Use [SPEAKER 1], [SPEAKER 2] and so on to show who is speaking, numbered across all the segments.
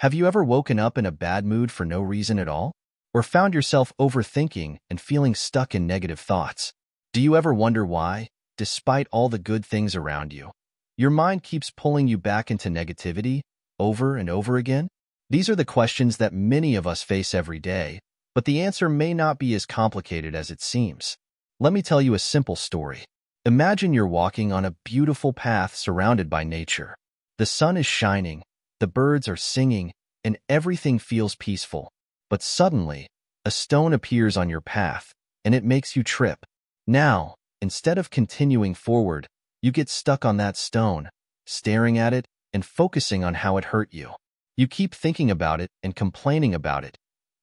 [SPEAKER 1] Have you ever woken up in a bad mood for no reason at all? Or found yourself overthinking and feeling stuck in negative thoughts? Do you ever wonder why, despite all the good things around you, your mind keeps pulling you back into negativity over and over again? These are the questions that many of us face every day, but the answer may not be as complicated as it seems. Let me tell you a simple story. Imagine you're walking on a beautiful path surrounded by nature. The sun is shining, the birds are singing, and everything feels peaceful. But suddenly, a stone appears on your path, and it makes you trip. Now, instead of continuing forward, you get stuck on that stone, staring at it and focusing on how it hurt you. You keep thinking about it and complaining about it,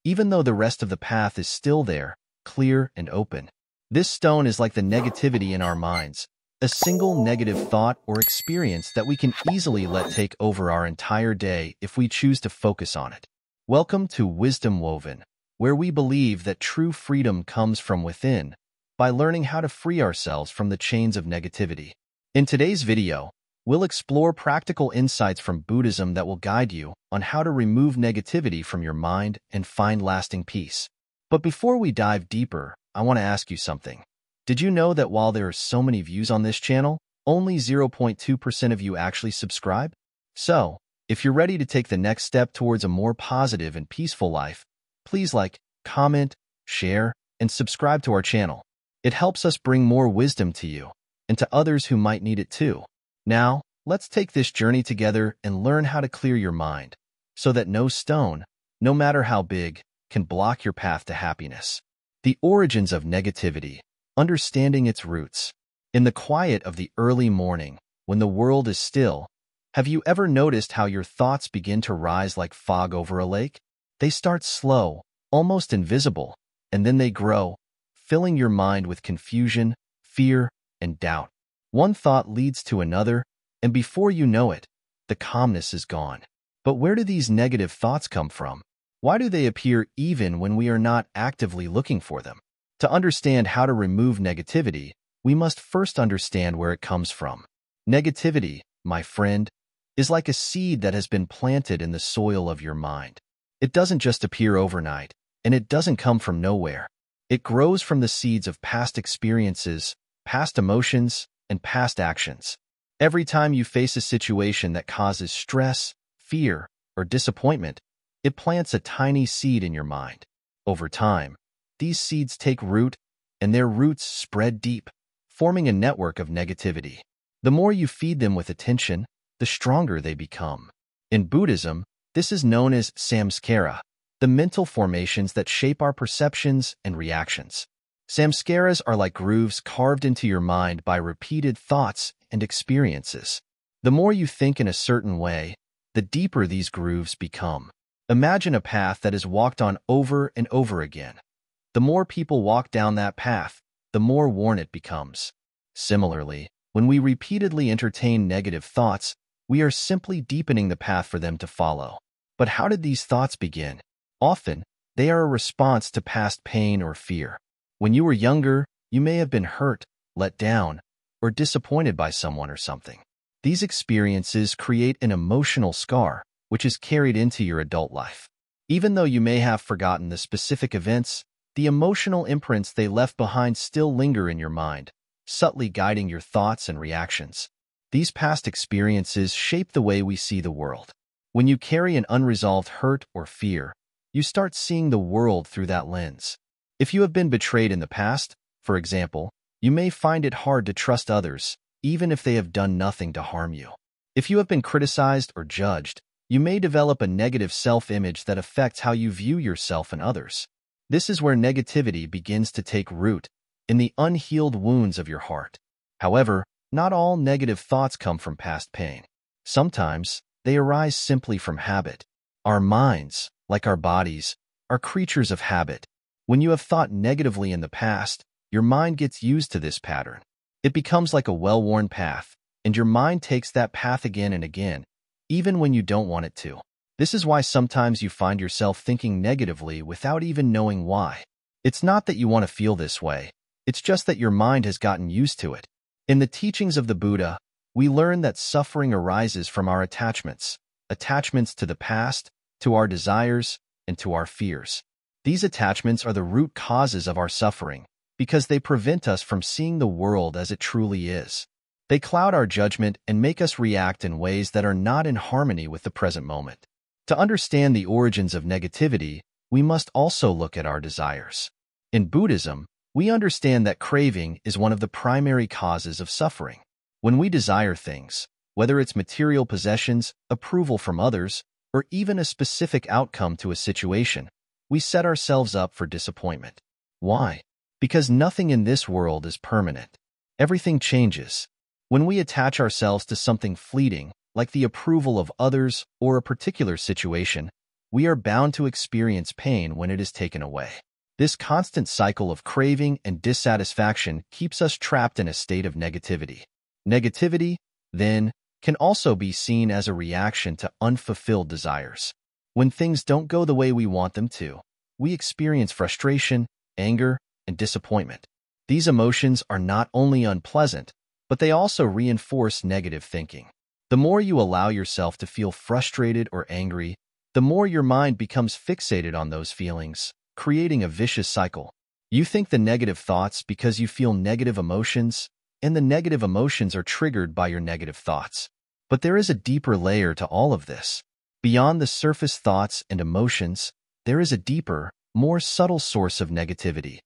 [SPEAKER 1] even though the rest of the path is still there, clear and open. This stone is like the negativity in our minds, a single negative thought or experience that we can easily let take over our entire day if we choose to focus on it. Welcome to Wisdom Woven, where we believe that true freedom comes from within by learning how to free ourselves from the chains of negativity. In today's video, we'll explore practical insights from Buddhism that will guide you on how to remove negativity from your mind and find lasting peace. But before we dive deeper, I want to ask you something. Did you know that while there are so many views on this channel, only 0.2% of you actually subscribe? So, if you're ready to take the next step towards a more positive and peaceful life, please like, comment, share, and subscribe to our channel. It helps us bring more wisdom to you and to others who might need it too. Now, let's take this journey together and learn how to clear your mind so that no stone, no matter how big, can block your path to happiness. The origins of negativity. Understanding its roots. In the quiet of the early morning, when the world is still, have you ever noticed how your thoughts begin to rise like fog over a lake? They start slow, almost invisible, and then they grow, filling your mind with confusion, fear, and doubt. One thought leads to another, and before you know it, the calmness is gone. But where do these negative thoughts come from? Why do they appear even when we are not actively looking for them? To understand how to remove negativity, we must first understand where it comes from. Negativity, my friend, is like a seed that has been planted in the soil of your mind. It doesn't just appear overnight, and it doesn't come from nowhere. It grows from the seeds of past experiences, past emotions, and past actions. Every time you face a situation that causes stress, fear, or disappointment, it plants a tiny seed in your mind. Over time, these seeds take root, and their roots spread deep, forming a network of negativity. The more you feed them with attention, the stronger they become. In Buddhism, this is known as samskara, the mental formations that shape our perceptions and reactions. Samskaras are like grooves carved into your mind by repeated thoughts and experiences. The more you think in a certain way, the deeper these grooves become. Imagine a path that is walked on over and over again. The more people walk down that path, the more worn it becomes. Similarly, when we repeatedly entertain negative thoughts, we are simply deepening the path for them to follow. But how did these thoughts begin? Often, they are a response to past pain or fear. When you were younger, you may have been hurt, let down, or disappointed by someone or something. These experiences create an emotional scar, which is carried into your adult life. Even though you may have forgotten the specific events, the emotional imprints they left behind still linger in your mind, subtly guiding your thoughts and reactions. These past experiences shape the way we see the world. When you carry an unresolved hurt or fear, you start seeing the world through that lens. If you have been betrayed in the past, for example, you may find it hard to trust others, even if they have done nothing to harm you. If you have been criticized or judged, you may develop a negative self-image that affects how you view yourself and others. This is where negativity begins to take root, in the unhealed wounds of your heart. However, not all negative thoughts come from past pain. Sometimes, they arise simply from habit. Our minds, like our bodies, are creatures of habit. When you have thought negatively in the past, your mind gets used to this pattern. It becomes like a well-worn path, and your mind takes that path again and again, even when you don't want it to. This is why sometimes you find yourself thinking negatively without even knowing why. It's not that you want to feel this way. It's just that your mind has gotten used to it. In the teachings of the Buddha, we learn that suffering arises from our attachments to the past, to our desires, and to our fears. These attachments are the root causes of our suffering because they prevent us from seeing the world as it truly is. They cloud our judgment and make us react in ways that are not in harmony with the present moment. To understand the origins of negativity, we must also look at our desires. In Buddhism, we understand that craving is one of the primary causes of suffering. When we desire things, whether it's material possessions, approval from others, or even a specific outcome to a situation, we set ourselves up for disappointment. Why? Because nothing in this world is permanent. Everything changes. When we attach ourselves to something fleeting, like the approval of others or a particular situation, we are bound to experience pain when it is taken away. This constant cycle of craving and dissatisfaction keeps us trapped in a state of negativity. Negativity, then, can also be seen as a reaction to unfulfilled desires. When things don't go the way we want them to, we experience frustration, anger, and disappointment. These emotions are not only unpleasant, but they also reinforce negative thinking. The more you allow yourself to feel frustrated or angry, the more your mind becomes fixated on those feelings, creating a vicious cycle. You think the negative thoughts because you feel negative emotions, and the negative emotions are triggered by your negative thoughts. But there is a deeper layer to all of this. Beyond the surface thoughts and emotions, there is a deeper, more subtle source of negativity: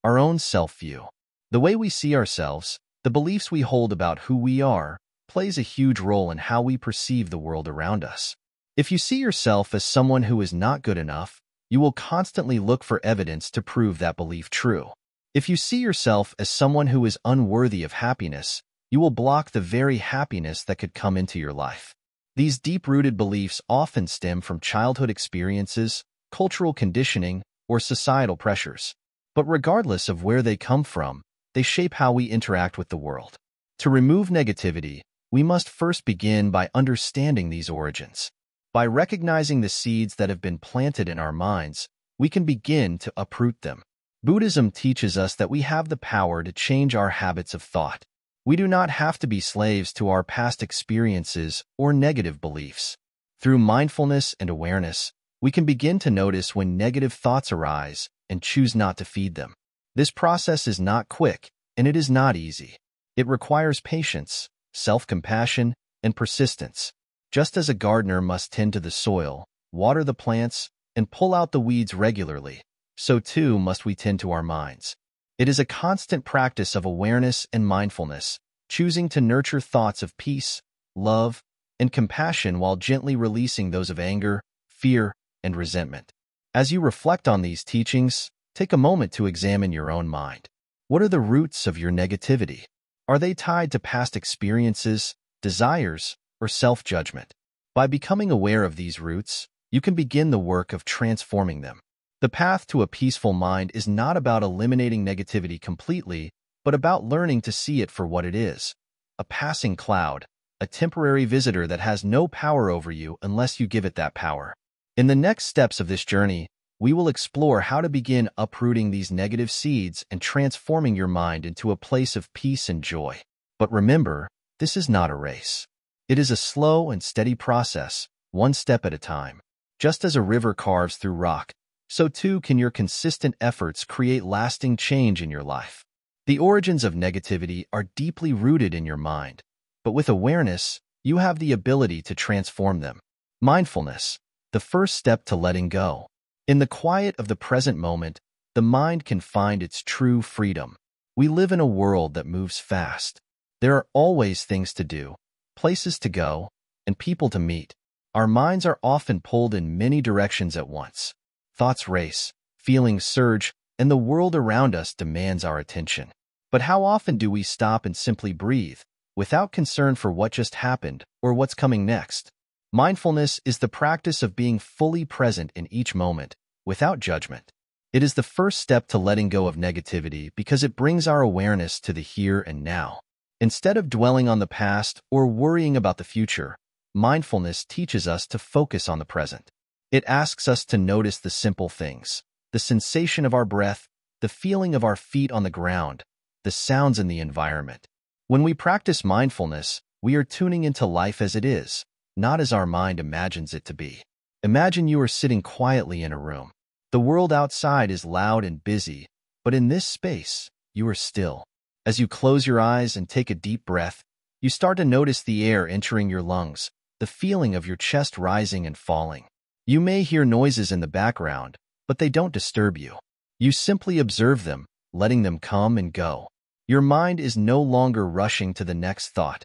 [SPEAKER 1] our own self-view. The way we see ourselves, the beliefs we hold about who we are, plays a huge role in how we perceive the world around us. If you see yourself as someone who is not good enough, you will constantly look for evidence to prove that belief true. If you see yourself as someone who is unworthy of happiness, you will block the very happiness that could come into your life. These deep-rooted beliefs often stem from childhood experiences, cultural conditioning, or societal pressures. But regardless of where they come from, they shape how we interact with the world. To remove negativity, we must first begin by understanding these origins. By recognizing the seeds that have been planted in our minds, we can begin to uproot them. Buddhism teaches us that we have the power to change our habits of thought. We do not have to be slaves to our past experiences or negative beliefs. Through mindfulness and awareness, we can begin to notice when negative thoughts arise and choose not to feed them. This process is not quick, and it is not easy. It requires patience, self-compassion, and persistence. Just as a gardener must tend to the soil, water the plants, and pull out the weeds regularly, so too must we tend to our minds. It is a constant practice of awareness and mindfulness, choosing to nurture thoughts of peace, love, and compassion while gently releasing those of anger, fear, and resentment. As you reflect on these teachings, take a moment to examine your own mind. What are the roots of your negativity? Are they tied to past experiences, desires, or self-judgment? By becoming aware of these roots, you can begin the work of transforming them. The path to a peaceful mind is not about eliminating negativity completely, but about learning to see it for what it is: a passing cloud, a temporary visitor that has no power over you unless you give it that power. In the next steps of this journey, we will explore how to begin uprooting these negative seeds and transforming your mind into a place of peace and joy. But remember, this is not a race. It is a slow and steady process, one step at a time. Just as a river carves through rock, so too can your consistent efforts create lasting change in your life. The origins of negativity are deeply rooted in your mind, but with awareness, you have the ability to transform them. Mindfulness, the first step to letting go. In the quiet of the present moment, the mind can find its true freedom. We live in a world that moves fast. There are always things to do, places to go, and people to meet. Our minds are often pulled in many directions at once. Thoughts race, feelings surge, and the world around us demands our attention. But how often do we stop and simply breathe, without concern for what just happened or what's coming next? Mindfulness is the practice of being fully present in each moment, without judgment. It is the first step to letting go of negativity because it brings our awareness to the here and now. Instead of dwelling on the past or worrying about the future, mindfulness teaches us to focus on the present. It asks us to notice the simple things: the sensation of our breath, the feeling of our feet on the ground, the sounds in the environment. When we practice mindfulness, we are tuning into life as it is, not as our mind imagines it to be. Imagine you are sitting quietly in a room. The world outside is loud and busy, but in this space, you are still. As you close your eyes and take a deep breath, you start to notice the air entering your lungs, the feeling of your chest rising and falling. You may hear noises in the background, but they don't disturb you. You simply observe them, letting them come and go. Your mind is no longer rushing to the next thought.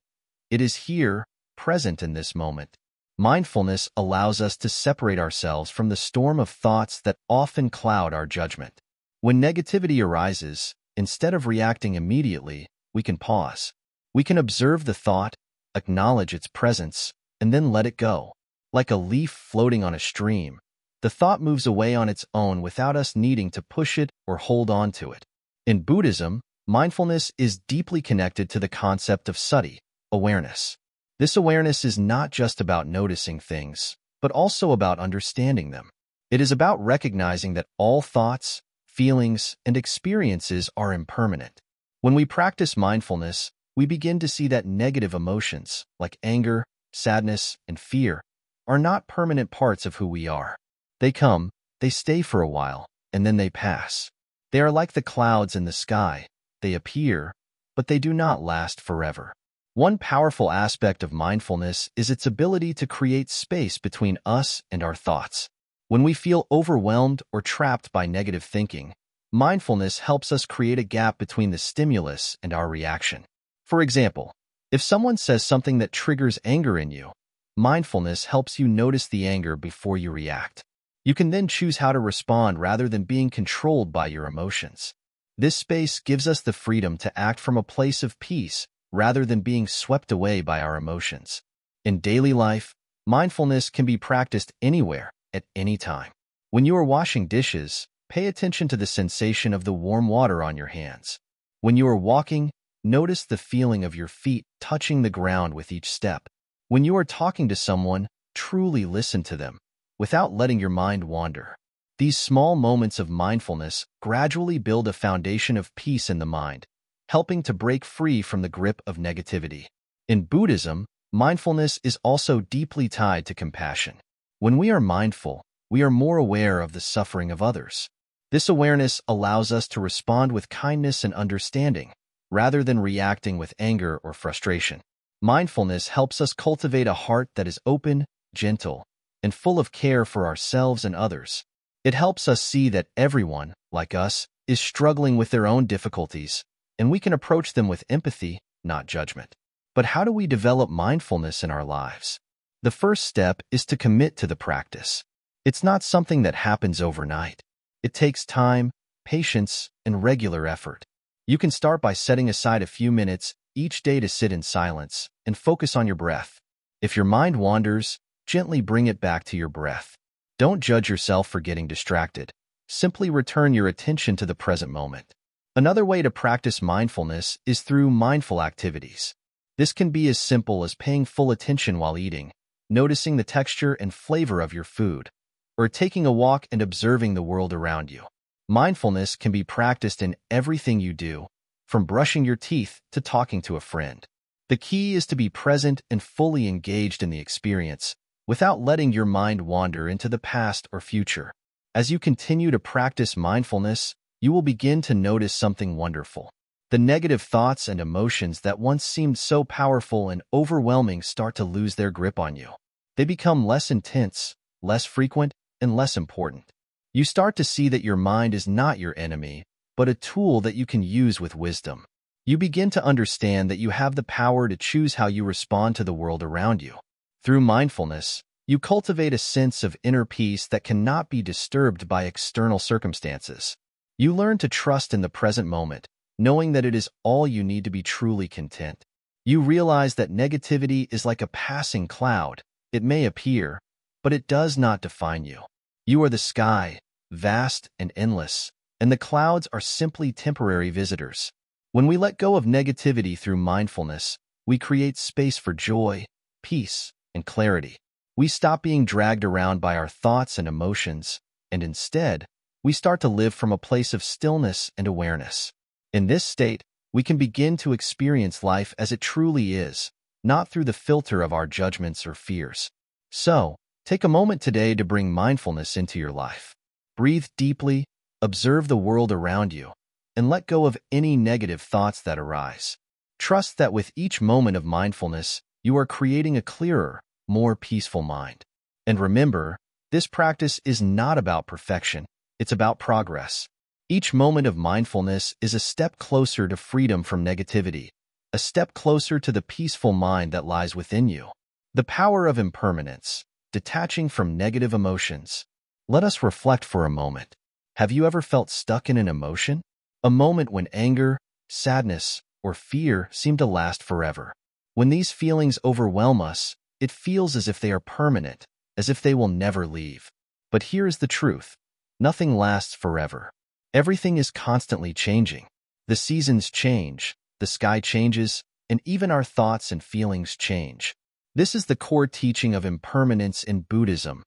[SPEAKER 1] It is here, present in this moment. Mindfulness allows us to separate ourselves from the storm of thoughts that often cloud our judgment. When negativity arises, instead of reacting immediately, we can pause. We can observe the thought, acknowledge its presence, and then let it go. Like a leaf floating on a stream, the thought moves away on its own without us needing to push it or hold on to it. In Buddhism, mindfulness is deeply connected to the concept of sati, awareness. This awareness is not just about noticing things, but also about understanding them. It is about recognizing that all thoughts, feelings, and experiences are impermanent. When we practice mindfulness, we begin to see that negative emotions, like anger, sadness, and fear, are not permanent parts of who we are. They come, they stay for a while, and then they pass. They are like the clouds in the sky. They appear, but they do not last forever. One powerful aspect of mindfulness is its ability to create space between us and our thoughts. When we feel overwhelmed or trapped by negative thinking, mindfulness helps us create a gap between the stimulus and our reaction. For example, if someone says something that triggers anger in you, mindfulness helps you notice the anger before you react. You can then choose how to respond rather than being controlled by your emotions. This space gives us the freedom to act from a place of peace rather than being swept away by our emotions. In daily life, mindfulness can be practiced anywhere, at any time. When you are washing dishes, pay attention to the sensation of the warm water on your hands. When you are walking, notice the feeling of your feet touching the ground with each step. When you are talking to someone, truly listen to them, without letting your mind wander. These small moments of mindfulness gradually build a foundation of peace in the mind, helping to break free from the grip of negativity. In Buddhism, mindfulness is also deeply tied to compassion. When we are mindful, we are more aware of the suffering of others. This awareness allows us to respond with kindness and understanding, rather than reacting with anger or frustration. Mindfulness helps us cultivate a heart that is open, gentle, and full of care for ourselves and others. It helps us see that everyone, like us, is struggling with their own difficulties, and we can approach them with empathy, not judgment. But how do we develop mindfulness in our lives? The first step is to commit to the practice. It's not something that happens overnight. It takes time, patience, and regular effort. You can start by setting aside a few minutes each day to sit in silence and focus on your breath. If your mind wanders, gently bring it back to your breath. Don't judge yourself for getting distracted. Simply return your attention to the present moment. Another way to practice mindfulness is through mindful activities. This can be as simple as paying full attention while eating, noticing the texture and flavor of your food, or taking a walk and observing the world around you. Mindfulness can be practiced in everything you do, from brushing your teeth to talking to a friend. The key is to be present and fully engaged in the experience, without letting your mind wander into the past or future. As you continue to practice mindfulness, you will begin to notice something wonderful. The negative thoughts and emotions that once seemed so powerful and overwhelming start to lose their grip on you. They become less intense, less frequent, and less important. You start to see that your mind is not your enemy, but a tool that you can use with wisdom. You begin to understand that you have the power to choose how you respond to the world around you. Through mindfulness, you cultivate a sense of inner peace that cannot be disturbed by external circumstances. You learn to trust in the present moment, knowing that it is all you need to be truly content. You realize that negativity is like a passing cloud. It may appear, but it does not define you. You are the sky, vast and endless, and the clouds are simply temporary visitors. When we let go of negativity through mindfulness, we create space for joy, peace, and clarity. We stop being dragged around by our thoughts and emotions, and instead, we start to live from a place of stillness and awareness. In this state, we can begin to experience life as it truly is, not through the filter of our judgments or fears. So, Take a moment today to bring mindfulness into your life. Breathe deeply, observe the world around you, and let go of any negative thoughts that arise. Trust that with each moment of mindfulness, you are creating a clearer, more peaceful mind. And remember, this practice is not about perfection, it's about progress. Each moment of mindfulness is a step closer to freedom from negativity, a step closer to the peaceful mind that lies within you. The power of impermanence, detaching from negative emotions. Let us reflect for a moment. Have you ever felt stuck in an emotion? A moment when anger, sadness, or fear seem to last forever. When these feelings overwhelm us, it feels as if they are permanent, as if they will never leave. But here is the truth. Nothing lasts forever. Everything is constantly changing. The seasons change, the sky changes, and even our thoughts and feelings change. This is the core teaching of impermanence in Buddhism,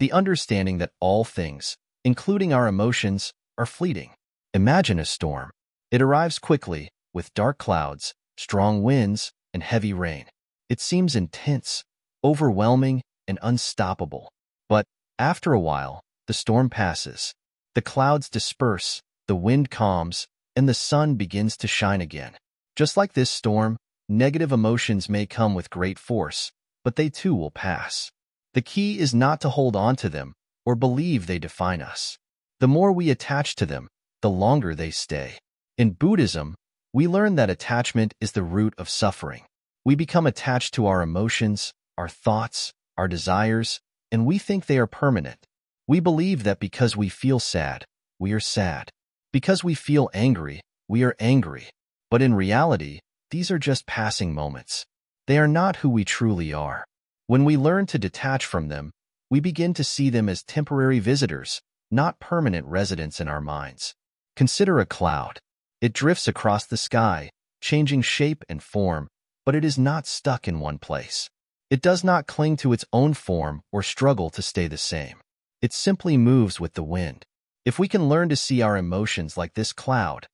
[SPEAKER 1] the understanding that all things, including our emotions, are fleeting. Imagine a storm. It arrives quickly, with dark clouds, strong winds, and heavy rain. It seems intense, overwhelming, and unstoppable. But after a while, the storm passes. The clouds disperse, the wind calms, and the sun begins to shine again. Just like this storm, negative emotions may come with great force, but they too will pass. The key is not to hold on to them or believe they define us. The more we attach to them, the longer they stay. In Buddhism, we learn that attachment is the root of suffering. We become attached to our emotions, our thoughts, our desires, and we think they are permanent. We believe that because we feel sad, we are sad. Because we feel angry, we are angry. But in reality, these are just passing moments. They are not who we truly are. When we learn to detach from them, we begin to see them as temporary visitors, not permanent residents in our minds. Consider a cloud. It drifts across the sky, changing shape and form, but it is not stuck in one place. It does not cling to its own form or struggle to stay the same. It simply moves with the wind. If we can learn to see our emotions like this cloud,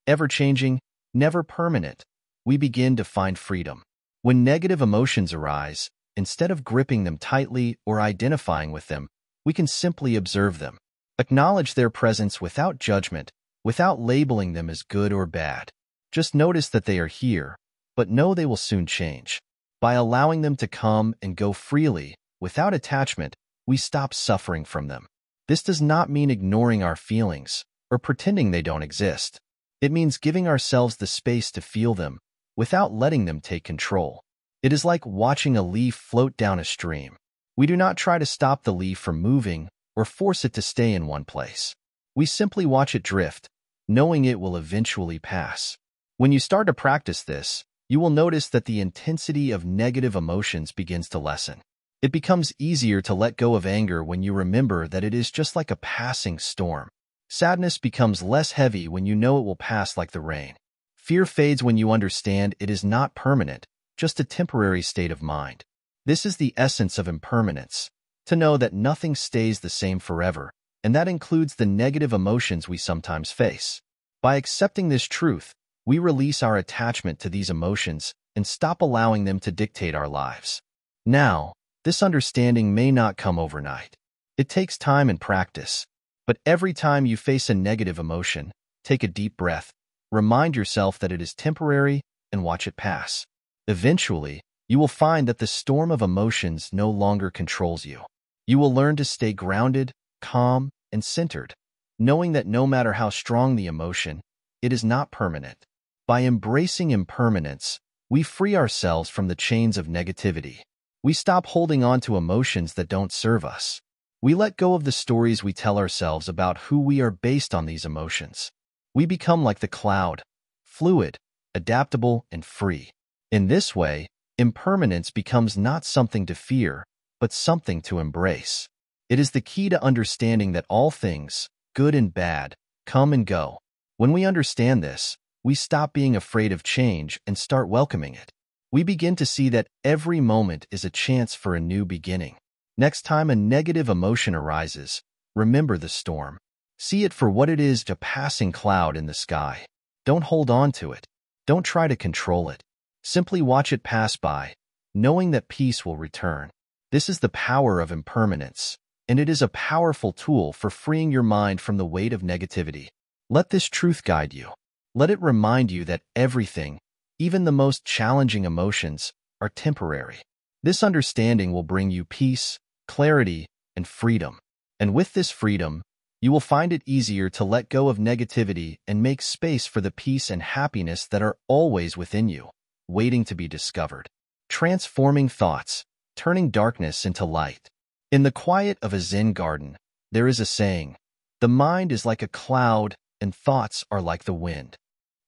[SPEAKER 1] ever-changing, never permanent, we begin to find freedom. When negative emotions arise, instead of gripping them tightly or identifying with them, we can simply observe them. Acknowledge their presence without judgment, without labeling them as good or bad. Just notice that they are here, but know they will soon change. By allowing them to come and go freely, without attachment, we stop suffering from them. This does not mean ignoring our feelings or pretending they don't exist. It means giving ourselves the space to feel them without letting them take control. It is like watching a leaf float down a stream. We do not try to stop the leaf from moving or force it to stay in one place. We simply watch it drift, knowing it will eventually pass. When you start to practice this, you will notice that the intensity of negative emotions begins to lessen. It becomes easier to let go of anger when you remember that it is just like a passing storm. Sadness becomes less heavy when you know it will pass like the rain. Fear fades when you understand it is not permanent, just a temporary state of mind. This is the essence of impermanence, to know that nothing stays the same forever, and that includes the negative emotions we sometimes face. By accepting this truth, we release our attachment to these emotions and stop allowing them to dictate our lives. Now, this understanding may not come overnight. It takes time and practice. But every time you face a negative emotion, take a deep breath, remind yourself that it is temporary, and watch it pass. Eventually, you will find that the storm of emotions no longer controls you. You will learn to stay grounded, calm, and centered, knowing that no matter how strong the emotion, it is not permanent. By embracing impermanence, we free ourselves from the chains of negativity. We stop holding on to emotions that don't serve us. We let go of the stories we tell ourselves about who we are based on these emotions. We become like the cloud, fluid, adaptable, and free. In this way, impermanence becomes not something to fear, but something to embrace. It is the key to understanding that all things, good and bad, come and go. When we understand this, we stop being afraid of change and start welcoming it. We begin to see that every moment is a chance for a new beginning. Next time a negative emotion arises, remember the storm. See it for what it is, a passing cloud in the sky. Don't hold on to it. Don't try to control it. Simply watch it pass by, knowing that peace will return. This is the power of impermanence, and it is a powerful tool for freeing your mind from the weight of negativity. Let this truth guide you. Let it remind you that everything, even the most challenging emotions, are temporary. This understanding will bring you peace, clarity, and freedom. And with this freedom, you will find it easier to let go of negativity and make space for the peace and happiness that are always within you, waiting to be discovered. Transforming thoughts, turning darkness into light. In the quiet of a Zen garden, there is a saying, "The mind is like a cloud, and thoughts are like the wind."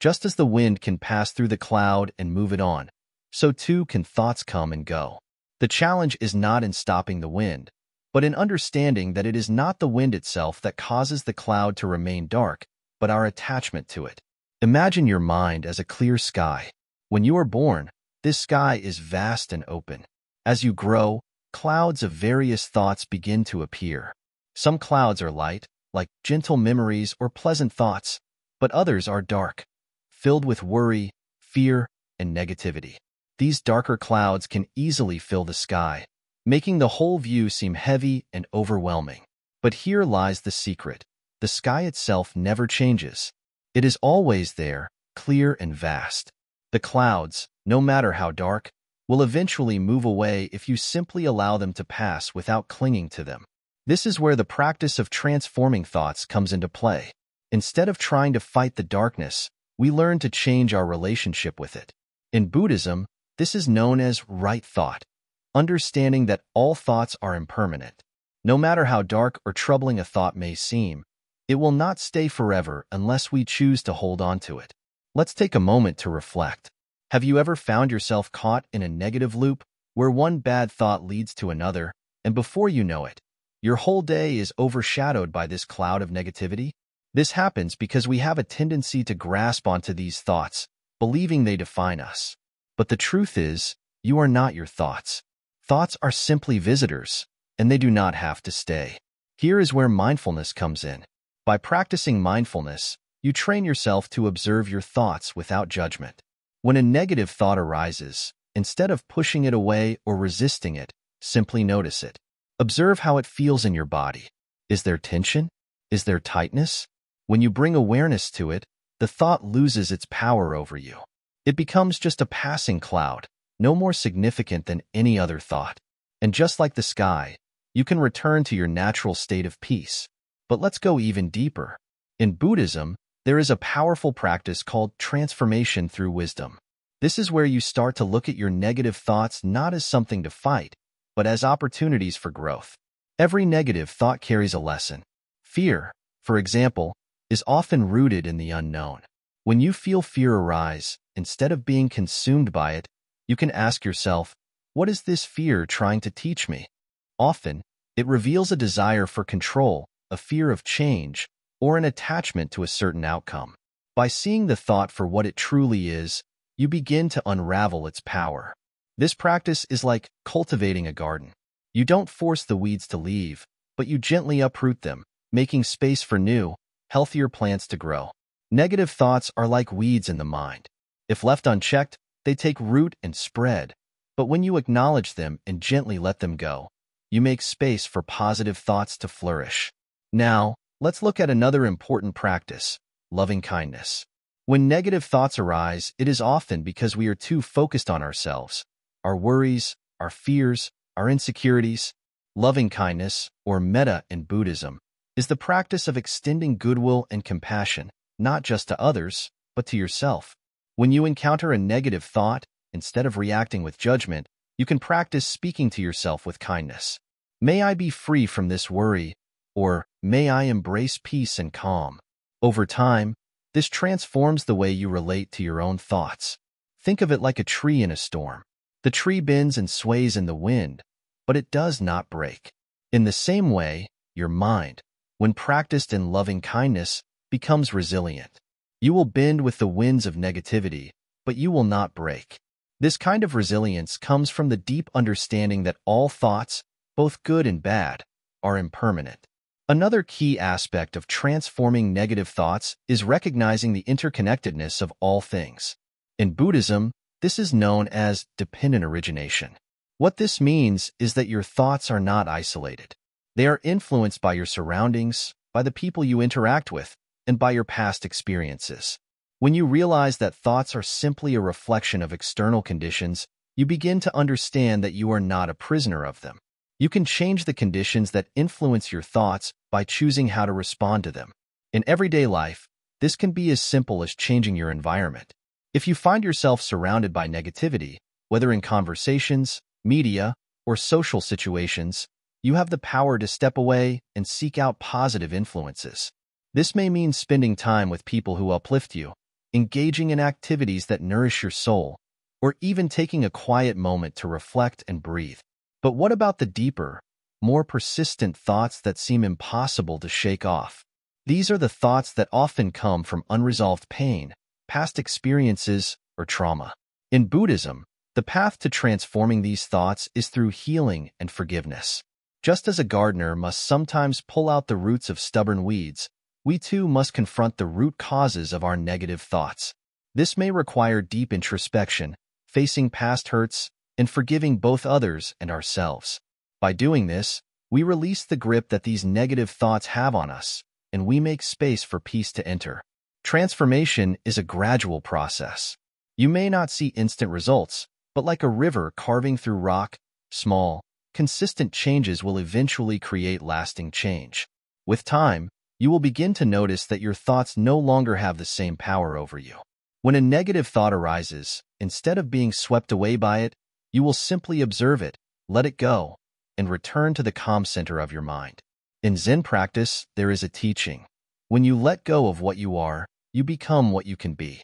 [SPEAKER 1] Just as the wind can pass through the cloud and move it on, so too can thoughts come and go. The challenge is not in stopping the wind, but in understanding that it is not the wind itself that causes the cloud to remain dark, but our attachment to it. Imagine your mind as a clear sky. When you are born, this sky is vast and open. As you grow, clouds of various thoughts begin to appear. Some clouds are light, like gentle memories or pleasant thoughts, but others are dark, filled with worry, fear, and negativity. These darker clouds can easily fill the sky, making the whole view seem heavy and overwhelming. But here lies the secret. The sky itself never changes. It is always there, clear and vast. The clouds, no matter how dark, will eventually move away if you simply allow them to pass without clinging to them. This is where the practice of transforming thoughts comes into play. Instead of trying to fight the darkness, we learn to change our relationship with it. In Buddhism, this is known as right thought, understanding that all thoughts are impermanent. No matter how dark or troubling a thought may seem, it will not stay forever unless we choose to hold on to it. Let's take a moment to reflect. Have you ever found yourself caught in a negative loop where one bad thought leads to another, and before you know it, your whole day is overshadowed by this cloud of negativity? This happens because we have a tendency to grasp onto these thoughts, believing they define us. But the truth is, you are not your thoughts. Thoughts are simply visitors, and they do not have to stay. Here is where mindfulness comes in. By practicing mindfulness, you train yourself to observe your thoughts without judgment. When a negative thought arises, instead of pushing it away or resisting it, simply notice it. Observe how it feels in your body. Is there tension? Is there tightness? When you bring awareness to it, the thought loses its power over you. It becomes just a passing cloud, no more significant than any other thought. And just like the sky, you can return to your natural state of peace. But let's go even deeper. In Buddhism, there is a powerful practice called transformation through wisdom. This is where you start to look at your negative thoughts not as something to fight, but as opportunities for growth. Every negative thought carries a lesson. Fear, for example, is often rooted in the unknown. When you feel fear arise, instead of being consumed by it, you can ask yourself, what is this fear trying to teach me? Often, it reveals a desire for control, a fear of change, or an attachment to a certain outcome. By seeing the thought for what it truly is, you begin to unravel its power. This practice is like cultivating a garden. You don't force the weeds to leave, but you gently uproot them, making space for new, healthier plants to grow. Negative thoughts are like weeds in the mind. If left unchecked, they take root and spread. But when you acknowledge them and gently let them go, you make space for positive thoughts to flourish. Now, let's look at another important practice, loving kindness. When negative thoughts arise, it is often because we are too focused on ourselves, our worries, our fears, our insecurities. Loving kindness, or metta in Buddhism, is the practice of extending goodwill and compassion, not just to others, but to yourself. When you encounter a negative thought, instead of reacting with judgment, you can practice speaking to yourself with kindness. May I be free from this worry, or may I embrace peace and calm. Over time, this transforms the way you relate to your own thoughts. Think of it like a tree in a storm. The tree bends and sways in the wind, but it does not break. In the same way, your mind, when practiced in loving kindness, becomes resilient. You will bend with the winds of negativity, but you will not break. This kind of resilience comes from the deep understanding that all thoughts, both good and bad, are impermanent. Another key aspect of transforming negative thoughts is recognizing the interconnectedness of all things. In Buddhism, this is known as dependent origination. What this means is that your thoughts are not isolated. They are influenced by your surroundings, by the people you interact with, and by your past experiences. When you realize that thoughts are simply a reflection of external conditions, you begin to understand that you are not a prisoner of them. You can change the conditions that influence your thoughts by choosing how to respond to them. In everyday life, this can be as simple as changing your environment. If you find yourself surrounded by negativity, whether in conversations, media, or social situations, you have the power to step away and seek out positive influences. This may mean spending time with people who uplift you, engaging in activities that nourish your soul, or even taking a quiet moment to reflect and breathe. But what about the deeper, more persistent thoughts that seem impossible to shake off? These are the thoughts that often come from unresolved pain, past experiences, or trauma. In Buddhism, the path to transforming these thoughts is through healing and forgiveness. Just as a gardener must sometimes pull out the roots of stubborn weeds, we too must confront the root causes of our negative thoughts. This may require deep introspection, facing past hurts, and forgiving both others and ourselves. By doing this, we release the grip that these negative thoughts have on us, and we make space for peace to enter. Transformation is a gradual process. You may not see instant results, but like a river carving through rock, small, consistent changes will eventually create lasting change. With time, you will begin to notice that your thoughts no longer have the same power over you. When a negative thought arises, instead of being swept away by it, you will simply observe it, let it go, and return to the calm center of your mind. In Zen practice, there is a teaching. When you let go of what you are, you become what you can be.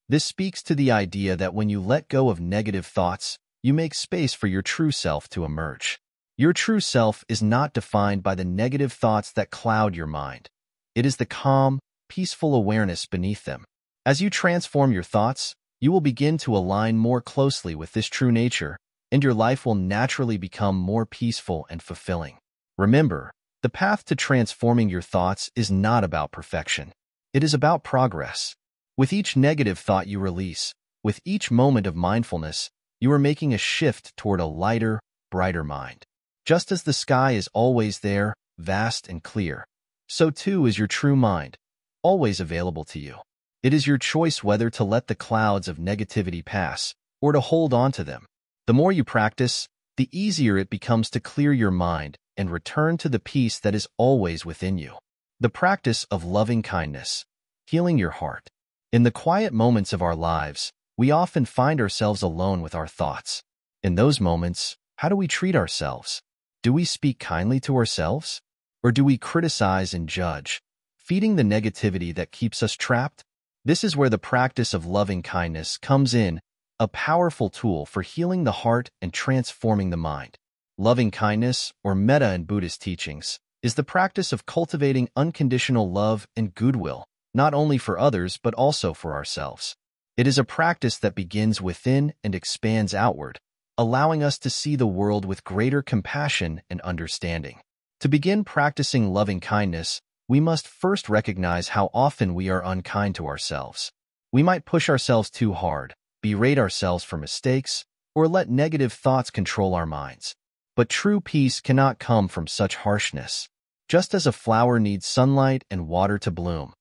[SPEAKER 1] This speaks to the idea that when you let go of negative thoughts, you make space for your true self to emerge. Your true self is not defined by the negative thoughts that cloud your mind. It is the calm, peaceful awareness beneath them. As you transform your thoughts, you will begin to align more closely with this true nature, and your life will naturally become more peaceful and fulfilling. Remember, the path to transforming your thoughts is not about perfection. It is about progress. With each negative thought you release, with each moment of mindfulness, you are making a shift toward a lighter, brighter mind. Just as the sky is always there, vast and clear, so too is your true mind, always available to you. It is your choice whether to let the clouds of negativity pass or to hold on to them. The more you practice, the easier it becomes to clear your mind and return to the peace that is always within you. The practice of loving kindness, healing your heart. In the quiet moments of our lives, we often find ourselves alone with our thoughts. In those moments, how do we treat ourselves? Do we speak kindly to ourselves? Or do we criticize and judge, feeding the negativity that keeps us trapped? This is where the practice of loving kindness comes in, a powerful tool for healing the heart and transforming the mind. Loving kindness, or metta in Buddhist teachings, is the practice of cultivating unconditional love and goodwill, not only for others but also for ourselves. It is a practice that begins within and expands outward, allowing us to see the world with greater compassion and understanding. To begin practicing loving kindness, we must first recognize how often we are unkind to ourselves. We might push ourselves too hard, berate ourselves for mistakes, or let negative thoughts control our minds. But true peace cannot come from such harshness. Just as a flower needs sunlight and water to bloom,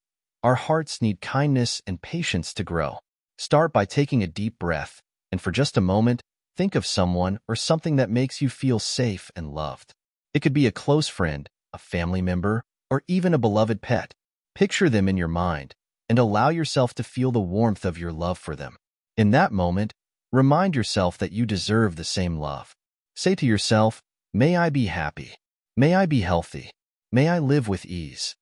[SPEAKER 1] our hearts need kindness and patience to grow. Start by taking a deep breath, and for just a moment, think of someone or something that makes you feel safe and loved. It could be a close friend, a family member, or even a beloved pet. Picture them in your mind, and allow yourself to feel the warmth of your love for them. In that moment, remind yourself that you deserve the same love. Say to yourself, "May I be happy. May I be healthy. May I live with ease."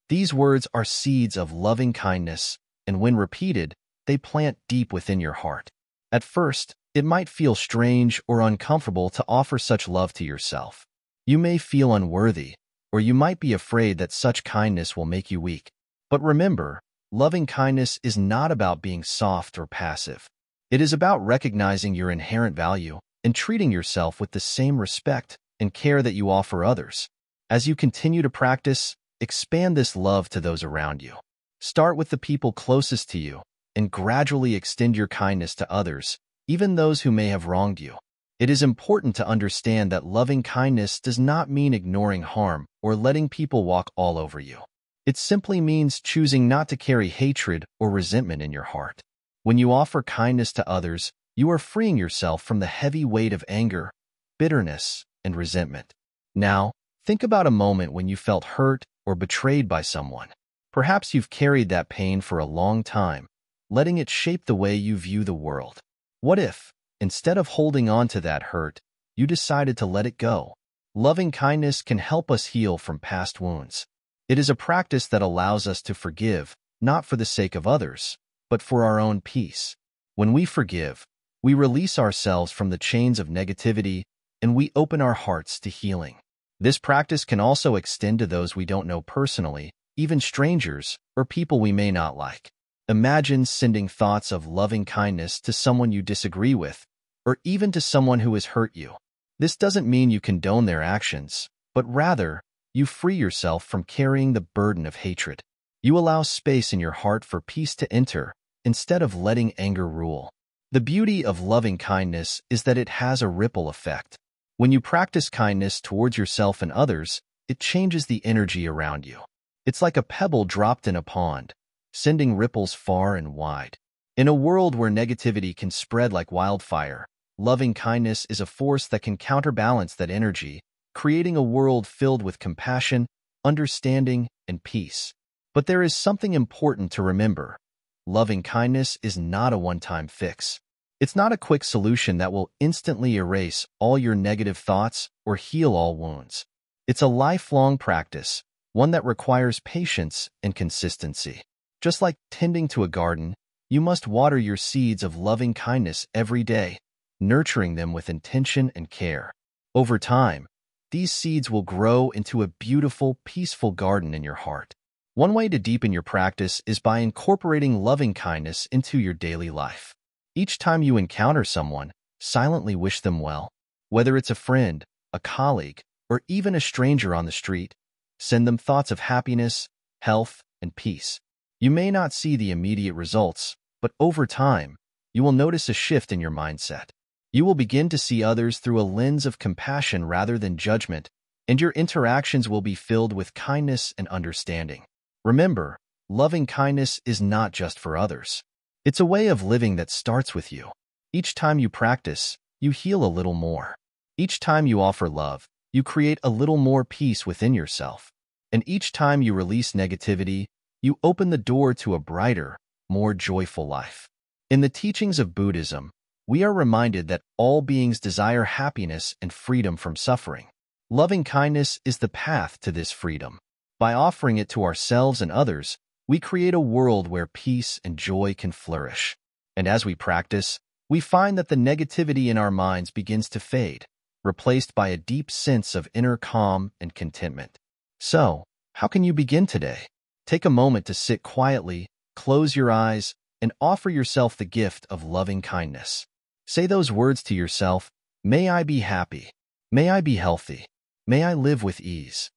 [SPEAKER 1] These words are seeds of loving kindness, and when repeated, they plant deep within your heart. At first, it might feel strange or uncomfortable to offer such love to yourself. You may feel unworthy, or you might be afraid that such kindness will make you weak. But remember, loving kindness is not about being soft or passive. It is about recognizing your inherent value and treating yourself with the same respect and care that you offer others. As you continue to practice, expand this love to those around you. Start with the people closest to you, and gradually extend your kindness to others, even those who may have wronged you. It is important to understand that loving kindness does not mean ignoring harm or letting people walk all over you. It simply means choosing not to carry hatred or resentment in your heart. When you offer kindness to others, you are freeing yourself from the heavy weight of anger, bitterness, and resentment. Now, think about a moment when you felt hurt or betrayed by someone. Perhaps you've carried that pain for a long time, letting it shape the way you view the world. What if, instead of holding on to that hurt, you decided to let it go? Loving kindness can help us heal from past wounds. It is a practice that allows us to forgive, not for the sake of others, but for our own peace. When we forgive, we release ourselves from the chains of negativity and we open our hearts to healing. This practice can also extend to those we don't know personally, even strangers or people we may not like. Imagine sending thoughts of loving kindness to someone you disagree with, or even to someone who has hurt you. This doesn't mean you condone their actions, but rather, you free yourself from carrying the burden of hatred. You allow space in your heart for peace to enter, instead of letting anger rule. The beauty of loving kindness is that it has a ripple effect. When you practice kindness towards yourself and others, it changes the energy around you. It's like a pebble dropped in a pond, sending ripples far and wide. In a world where negativity can spread like wildfire, loving kindness is a force that can counterbalance that energy, creating a world filled with compassion, understanding, and peace. But there is something important to remember. Loving kindness is not a one-time fix. It's not a quick solution that will instantly erase all your negative thoughts or heal all wounds. It's a lifelong practice, one that requires patience and consistency. Just like tending to a garden, you must water your seeds of loving kindness every day, nurturing them with intention and care. Over time, these seeds will grow into a beautiful, peaceful garden in your heart. One way to deepen your practice is by incorporating loving kindness into your daily life. Each time you encounter someone, silently wish them well. Whether it's a friend, a colleague, or even a stranger on the street, send them thoughts of happiness, health, and peace. You may not see the immediate results, but over time, you will notice a shift in your mindset. You will begin to see others through a lens of compassion rather than judgment, and your interactions will be filled with kindness and understanding. Remember, loving kindness is not just for others. It's a way of living that starts with you. Each time you practice, you heal a little more. Each time you offer love, you create a little more peace within yourself. And each time you release negativity, you open the door to a brighter, more joyful life. In the teachings of Buddhism, we are reminded that all beings desire happiness and freedom from suffering. Loving kindness is the path to this freedom. By offering it to ourselves and others, we create a world where peace and joy can flourish. And as we practice, we find that the negativity in our minds begins to fade, replaced by a deep sense of inner calm and contentment. So, how can you begin today? Take a moment to sit quietly, close your eyes, and offer yourself the gift of loving kindness. Say those words to yourself: "May I be happy. May I be healthy. May I live with ease."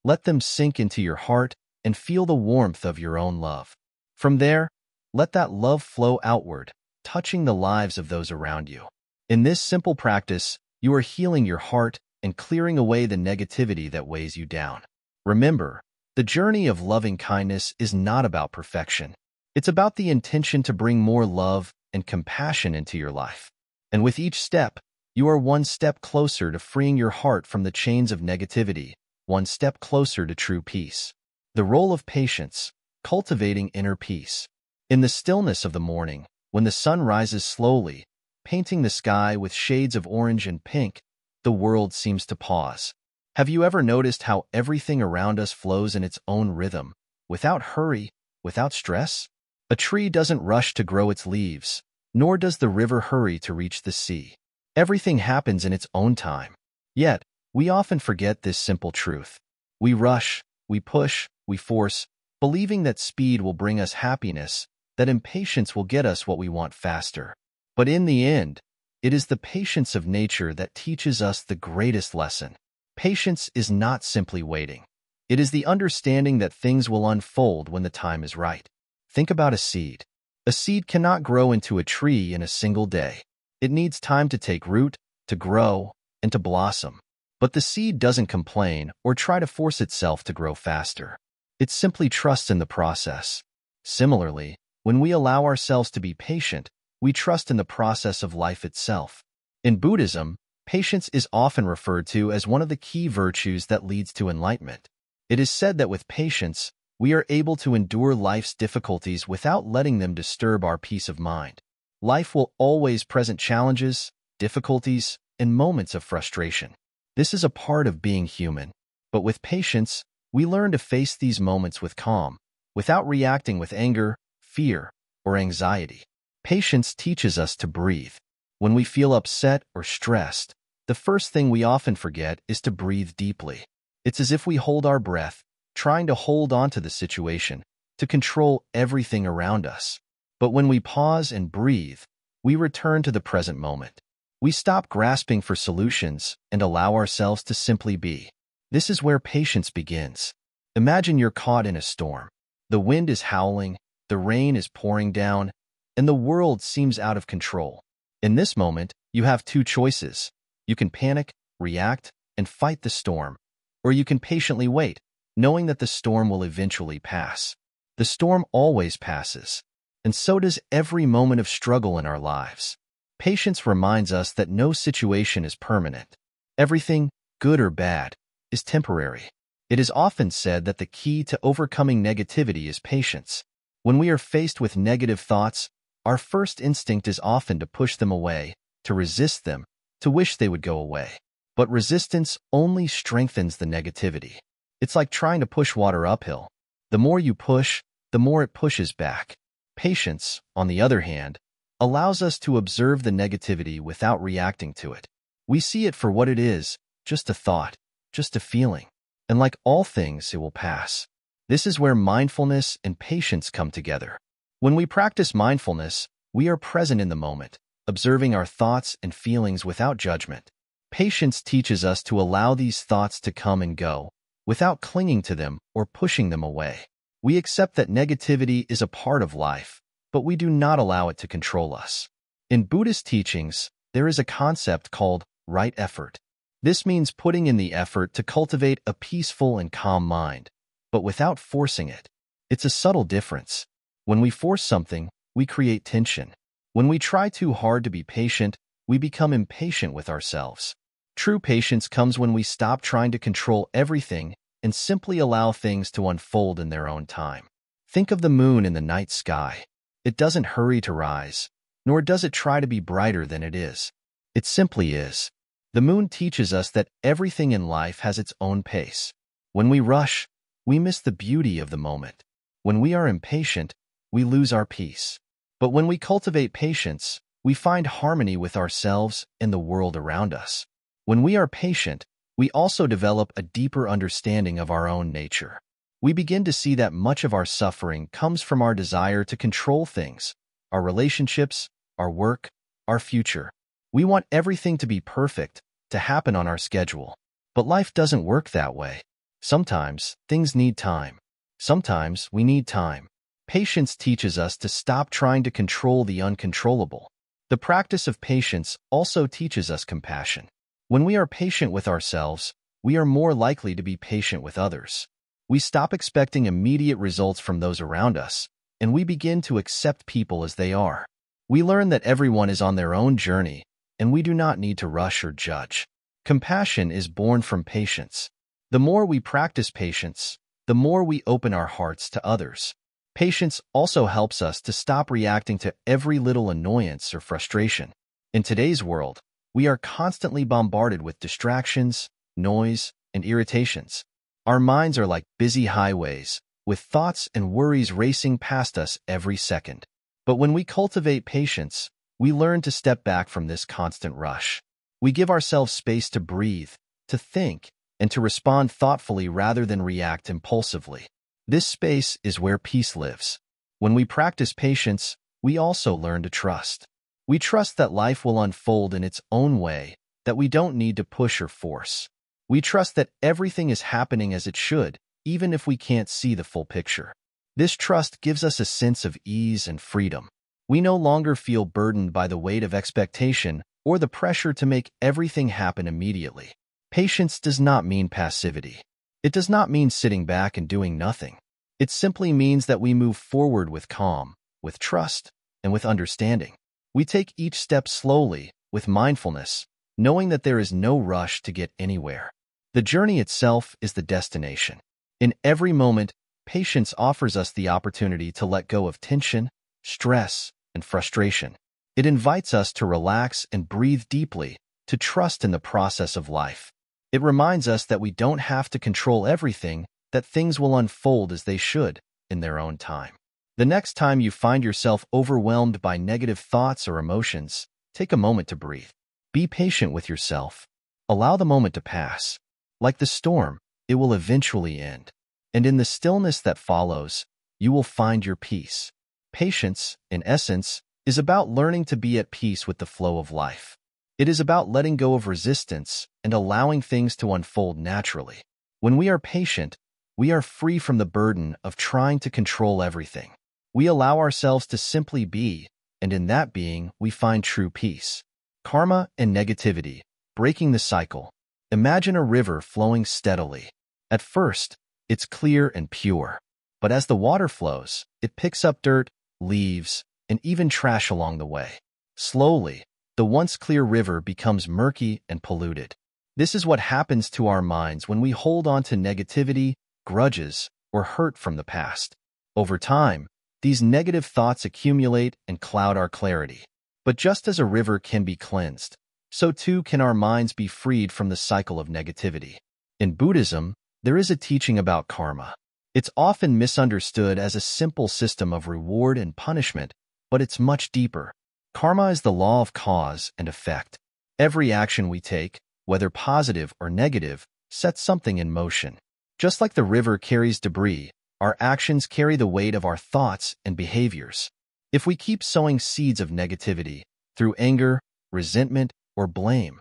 [SPEAKER 1] Let them sink into your heart and feel the warmth of your own love. From there, let that love flow outward, touching the lives of those around you. In this simple practice, you are healing your heart and clearing away the negativity that weighs you down. Remember, the journey of loving kindness is not about perfection. It's about the intention to bring more love and compassion into your life. And with each step, you are one step closer to freeing your heart from the chains of negativity, one step closer to true peace. The role of patience, cultivating inner peace. In the stillness of the morning, when the sun rises slowly, painting the sky with shades of orange and pink, the world seems to pause. Have you ever noticed how everything around us flows in its own rhythm, without hurry, without stress? A tree doesn't rush to grow its leaves, nor does the river hurry to reach the sea. Everything happens in its own time. Yet, we often forget this simple truth. We rush, we push, we force, believing that speed will bring us happiness, that impatience will get us what we want faster. But in the end, it is the patience of nature that teaches us the greatest lesson. Patience is not simply waiting. It is the understanding that things will unfold when the time is right. Think about a seed. A seed cannot grow into a tree in a single day. It needs time to take root, to grow, and to blossom. But the seed doesn't complain or try to force itself to grow faster. It simply trusts in the process. Similarly, when we allow ourselves to be patient, we trust in the process of life itself. In Buddhism, patience is often referred to as one of the key virtues that leads to enlightenment. It is said that with patience, we are able to endure life's difficulties without letting them disturb our peace of mind. Life will always present challenges, difficulties, and moments of frustration. This is a part of being human. But with patience, we learn to face these moments with calm, without reacting with anger, fear, or anxiety. Patience teaches us to breathe. When we feel upset or stressed, the first thing we often forget is to breathe deeply. It's as if we hold our breath, trying to hold on to the situation, to control everything around us. But when we pause and breathe, we return to the present moment. We stop grasping for solutions and allow ourselves to simply be. This is where patience begins. Imagine you're caught in a storm. The wind is howling, the rain is pouring down, and the world seems out of control. In this moment, you have two choices. You can panic, react, and fight the storm, or you can patiently wait, knowing that the storm will eventually pass. The storm always passes, and so does every moment of struggle in our lives. Patience reminds us that no situation is permanent. Everything, good or bad, is temporary. It is often said that the key to overcoming negativity is patience. When we are faced with negative thoughts, our first instinct is often to push them away, to resist them, to wish they would go away. But resistance only strengthens the negativity. It's like trying to push water uphill. The more you push, the more it pushes back. Patience, on the other hand, allows us to observe the negativity without reacting to it. We see it for what it is, just a thought, just a feeling. And like all things, it will pass. This is where mindfulness and patience come together. When we practice mindfulness, we are present in the moment, observing our thoughts and feelings without judgment. Patience teaches us to allow these thoughts to come and go, without clinging to them or pushing them away. We accept that negativity is a part of life, but we do not allow it to control us. In Buddhist teachings, there is a concept called right effort. This means putting in the effort to cultivate a peaceful and calm mind, but without forcing it. It's a subtle difference. When we force something, we create tension. When we try too hard to be patient, we become impatient with ourselves. True patience comes when we stop trying to control everything and simply allow things to unfold in their own time. Think of the moon in the night sky. It doesn't hurry to rise, nor does it try to be brighter than it is. It simply is. The moon teaches us that everything in life has its own pace. When we rush, we miss the beauty of the moment. When we are impatient, we lose our peace. But when we cultivate patience, we find harmony with ourselves and the world around us. When we are patient, we also develop a deeper understanding of our own nature. We begin to see that much of our suffering comes from our desire to control things, our relationships, our work, our future. We want everything to be perfect, to happen on our schedule. But life doesn't work that way. Sometimes things need time. Sometimes we need time. Patience teaches us to stop trying to control the uncontrollable. The practice of patience also teaches us compassion. When we are patient with ourselves, we are more likely to be patient with others. We stop expecting immediate results from those around us, and we begin to accept people as they are. We learn that everyone is on their own journey, and we do not need to rush or judge. Compassion is born from patience. The more we practice patience, the more we open our hearts to others. Patience also helps us to stop reacting to every little annoyance or frustration. In today's world, we are constantly bombarded with distractions, noise, and irritations. Our minds are like busy highways, with thoughts and worries racing past us every second. But when we cultivate patience, we learn to step back from this constant rush. We give ourselves space to breathe, to think, and to respond thoughtfully rather than react impulsively. This space is where peace lives. When we practice patience, we also learn to trust. We trust that life will unfold in its own way, that we don't need to push or force. We trust that everything is happening as it should, even if we can't see the full picture. This trust gives us a sense of ease and freedom. We no longer feel burdened by the weight of expectation or the pressure to make everything happen immediately. Patience does not mean passivity. It does not mean sitting back and doing nothing. It simply means that we move forward with calm, with trust, and with understanding. We take each step slowly, with mindfulness, knowing that there is no rush to get anywhere. The journey itself is the destination. In every moment, patience offers us the opportunity to let go of tension, stress, and frustration. It invites us to relax and breathe deeply, to trust in the process of life. It reminds us that we don't have to control everything, that things will unfold as they should, in their own time. The next time you find yourself overwhelmed by negative thoughts or emotions, take a moment to breathe. Be patient with yourself. Allow the moment to pass. Like the storm, it will eventually end. And in the stillness that follows, you will find your peace. Patience, in essence, is about learning to be at peace with the flow of life. It is about letting go of resistance and allowing things to unfold naturally. When we are patient, we are free from the burden of trying to control everything. We allow ourselves to simply be, and in that being, we find true peace. Karma and negativity, breaking the cycle. Imagine a river flowing steadily. At first, it's clear and pure. But as the water flows, it picks up dirt, leaves, and even trash along the way. Slowly, the once clear river becomes murky and polluted. This is what happens to our minds when we hold on to negativity, grudges, or hurt from the past. Over time, these negative thoughts accumulate and cloud our clarity. But just as a river can be cleansed, so too can our minds be freed from the cycle of negativity. In Buddhism, there is a teaching about karma. It's often misunderstood as a simple system of reward and punishment, but it's much deeper. Karma is the law of cause and effect. Every action we take, whether positive or negative, sets something in motion. Just like the river carries debris, our actions carry the weight of our thoughts and behaviors. If we keep sowing seeds of negativity through anger, resentment, or blame,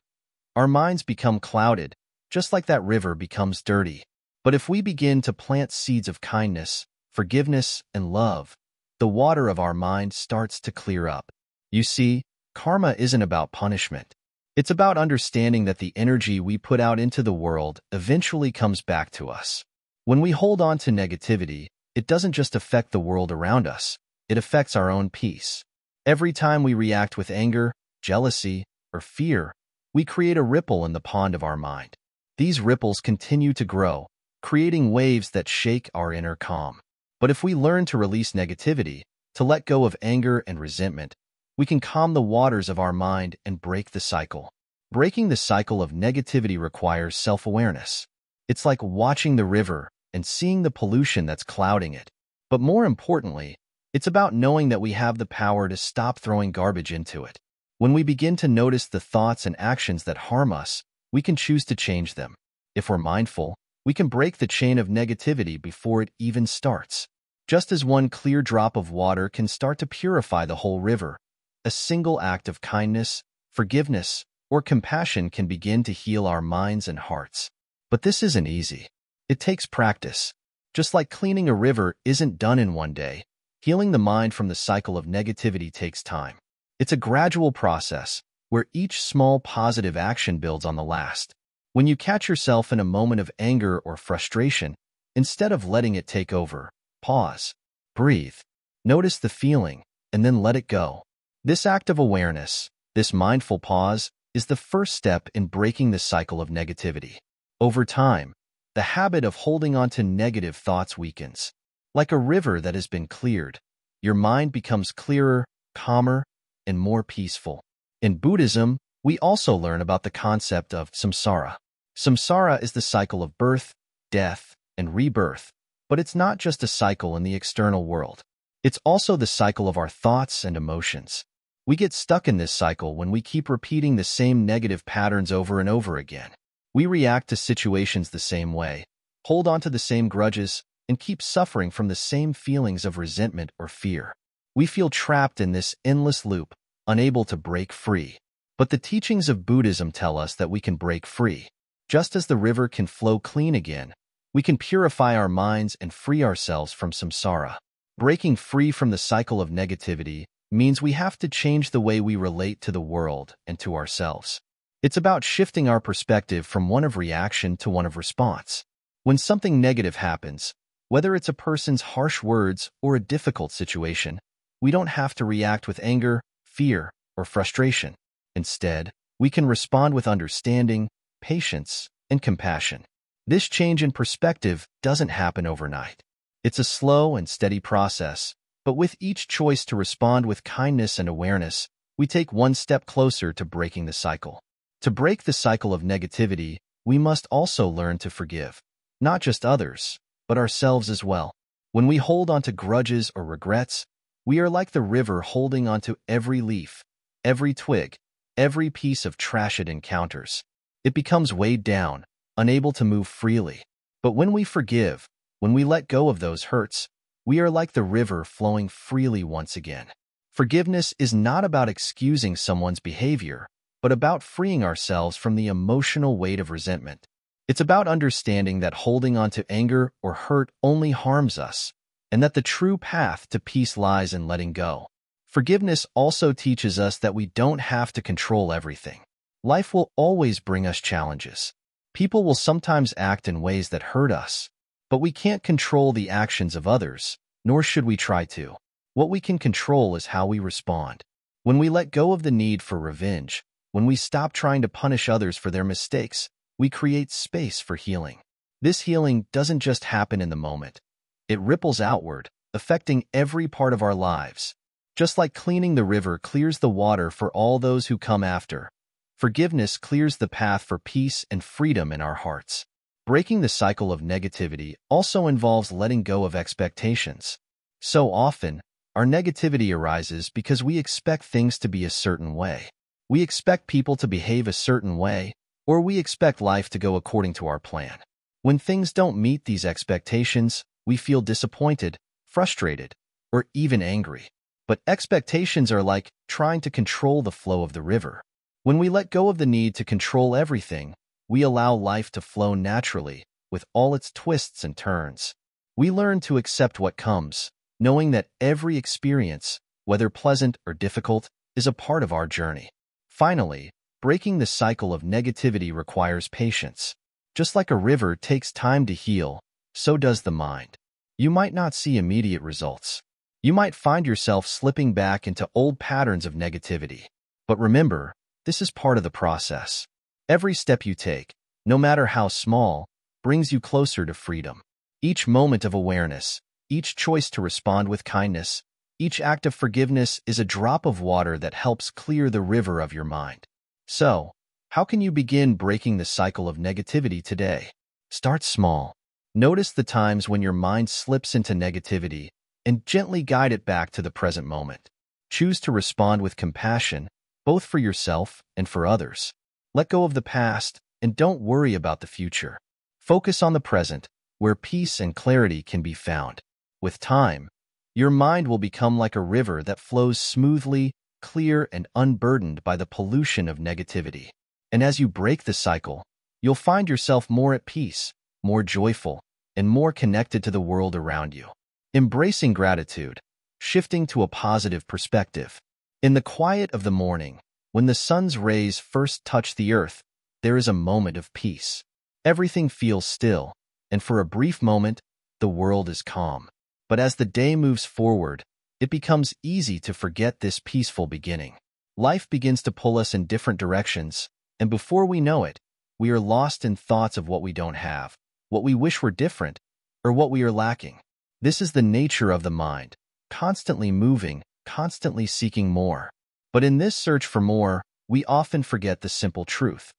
[SPEAKER 1] our minds become clouded, just like that river becomes dirty. But if we begin to plant seeds of kindness, forgiveness, and love, the water of our mind starts to clear up. You see, karma isn't about punishment. It's about understanding that the energy we put out into the world eventually comes back to us. When we hold on to negativity, it doesn't just affect the world around us, it affects our own peace. Every time we react with anger, jealousy, or fear, we create a ripple in the pond of our mind. These ripples continue to grow, creating waves that shake our inner calm. But if we learn to release negativity, to let go of anger and resentment, we can calm the waters of our mind and break the cycle. Breaking the cycle of negativity requires self-awareness. It's like watching the river and seeing the pollution that's clouding it. But more importantly, it's about knowing that we have the power to stop throwing garbage into it. When we begin to notice the thoughts and actions that harm us, we can choose to change them. If we're mindful, we can break the chain of negativity before it even starts. Just as one clear drop of water can start to purify the whole river, a single act of kindness, forgiveness, or compassion can begin to heal our minds and hearts. But this isn't easy. It takes practice. Just like cleaning a river isn't done in one day, healing the mind from the cycle of negativity takes time. It's a gradual process, where each small positive action builds on the last. When you catch yourself in a moment of anger or frustration, instead of letting it take over, pause, breathe, notice the feeling, and then let it go. This act of awareness, this mindful pause, is the first step in breaking the cycle of negativity. Over time, the habit of holding on to negative thoughts weakens. Like a river that has been cleared, your mind becomes clearer, calmer, and more peaceful. In Buddhism, we also learn about the concept of samsara. Samsara is the cycle of birth, death, and rebirth, but it's not just a cycle in the external world. It's also the cycle of our thoughts and emotions. We get stuck in this cycle when we keep repeating the same negative patterns over and over again. We react to situations the same way, hold on to the same grudges, and keep suffering from the same feelings of resentment or fear. We feel trapped in this endless loop, unable to break free. But the teachings of Buddhism tell us that we can break free. Just as the river can flow clean again, we can purify our minds and free ourselves from samsara. Breaking free from the cycle of negativity means we have to change the way we relate to the world and to ourselves. It's about shifting our perspective from one of reaction to one of response. When something negative happens, whether it's a person's harsh words or a difficult situation, we don't have to react with anger, fear, or frustration. Instead, we can respond with understanding, patience, and compassion. This change in perspective doesn't happen overnight. It's a slow and steady process, but with each choice to respond with kindness and awareness, we take one step closer to breaking the cycle. To break the cycle of negativity, we must also learn to forgive, not just others, but ourselves as well. When we hold on to grudges or regrets, we are like the river holding onto every leaf, every twig, every piece of trash it encounters. It becomes weighed down, unable to move freely. But when we forgive, when we let go of those hurts, we are like the river flowing freely once again. Forgiveness is not about excusing someone's behavior, but about freeing ourselves from the emotional weight of resentment. It's about understanding that holding on to anger or hurt only harms us, and that the true path to peace lies in letting go. Forgiveness also teaches us that we don't have to control everything. Life will always bring us challenges. People will sometimes act in ways that hurt us, but we can't control the actions of others, nor should we try to. What we can control is how we respond. When we let go of the need for revenge, when we stop trying to punish others for their mistakes, we create space for healing. This healing doesn't just happen in the moment. It ripples outward, affecting every part of our lives. Just like cleaning the river clears the water for all those who come after, forgiveness clears the path for peace and freedom in our hearts. Breaking the cycle of negativity also involves letting go of expectations. So often, our negativity arises because we expect things to be a certain way. We expect people to behave a certain way, or we expect life to go according to our plan. When things don't meet these expectations, we feel disappointed, frustrated, or even angry. But expectations are like trying to control the flow of the river. When we let go of the need to control everything, we allow life to flow naturally, with all its twists and turns. We learn to accept what comes, knowing that every experience, whether pleasant or difficult, is a part of our journey. Finally, breaking the cycle of negativity requires patience. Just like a river takes time to heal, so does the mind. You might not see immediate results. You might find yourself slipping back into old patterns of negativity. But remember, this is part of the process. Every step you take, no matter how small, brings you closer to freedom. Each moment of awareness, each choice to respond with kindness, each act of forgiveness is a drop of water that helps clear the river of your mind. So, how can you begin breaking the cycle of negativity today? Start small. Notice the times when your mind slips into negativity and gently guide it back to the present moment. Choose to respond with compassion, both for yourself and for others. Let go of the past and don't worry about the future. Focus on the present, where peace and clarity can be found. With time, your mind will become like a river that flows smoothly, clear, and unburdened by the pollution of negativity. And as you break the cycle, you'll find yourself more at peace, more joyful, and more connected to the world around you. Embracing gratitude, shifting to a positive perspective. In the quiet of the morning, when the sun's rays first touch the earth, there is a moment of peace. Everything feels still, and for a brief moment, the world is calm. But as the day moves forward, it becomes easy to forget this peaceful beginning. Life begins to pull us in different directions, and before we know it, we are lost in thoughts of what we don't have, what we wish were different, or what we are lacking. This is the nature of the mind, constantly moving, constantly seeking more. But in this search for more, we often forget the simple truth.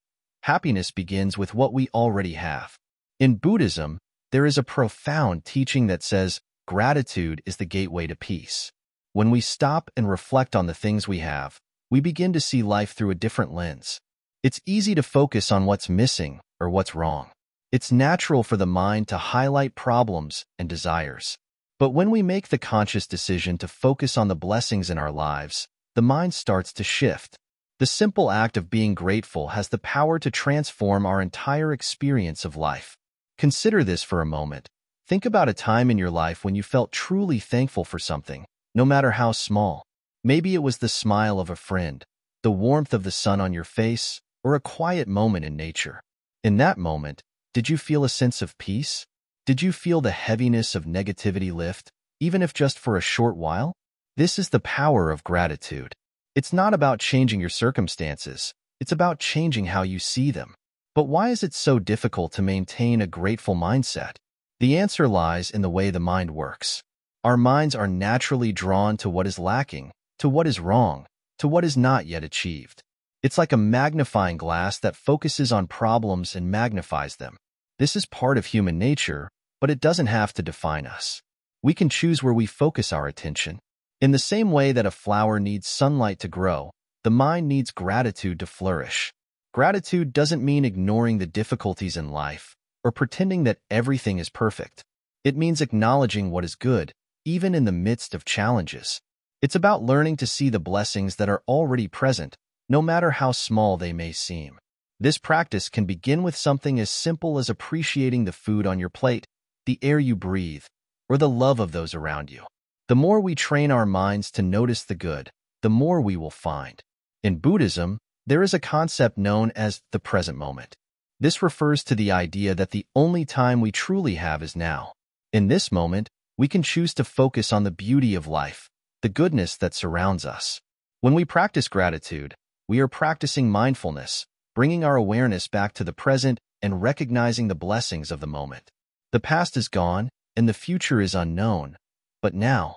[SPEAKER 1] Happiness begins with what we already have. In Buddhism, there is a profound teaching that says, gratitude is the gateway to peace. When we stop and reflect on the things we have, we begin to see life through a different lens. It's easy to focus on what's missing or what's wrong. It's natural for the mind to highlight problems and desires. But when we make the conscious decision to focus on the blessings in our lives, the mind starts to shift. The simple act of being grateful has the power to transform our entire experience of life. Consider this for a moment. Think about a time in your life when you felt truly thankful for something, no matter how small. Maybe it was the smile of a friend, the warmth of the sun on your face, or a quiet moment in nature. In that moment, did you feel a sense of peace? Did you feel the heaviness of negativity lift, even if just for a short while? This is the power of gratitude. It's not about changing your circumstances. It's about changing how you see them. But why is it so difficult to maintain a grateful mindset? The answer lies in the way the mind works. Our minds are naturally drawn to what is lacking, to what is wrong, to what is not yet achieved. It's like a magnifying glass that focuses on problems and magnifies them. This is part of human nature, but it doesn't have to define us. We can choose where we focus our attention. In the same way that a flower needs sunlight to grow, the mind needs gratitude to flourish. Gratitude doesn't mean ignoring the difficulties in life or pretending that everything is perfect. It means acknowledging what is good, even in the midst of challenges. It's about learning to see the blessings that are already present, no matter how small they may seem. This practice can begin with something as simple as appreciating the food on your plate, the air you breathe, or the love of those around you. The more we train our minds to notice the good, the more we will find. In Buddhism, there is a concept known as the present moment. This refers to the idea that the only time we truly have is now. In this moment, we can choose to focus on the beauty of life, the goodness that surrounds us. When we practice gratitude, we are practicing mindfulness, bringing our awareness back to the present and recognizing the blessings of the moment. The past is gone, and the future is unknown, but now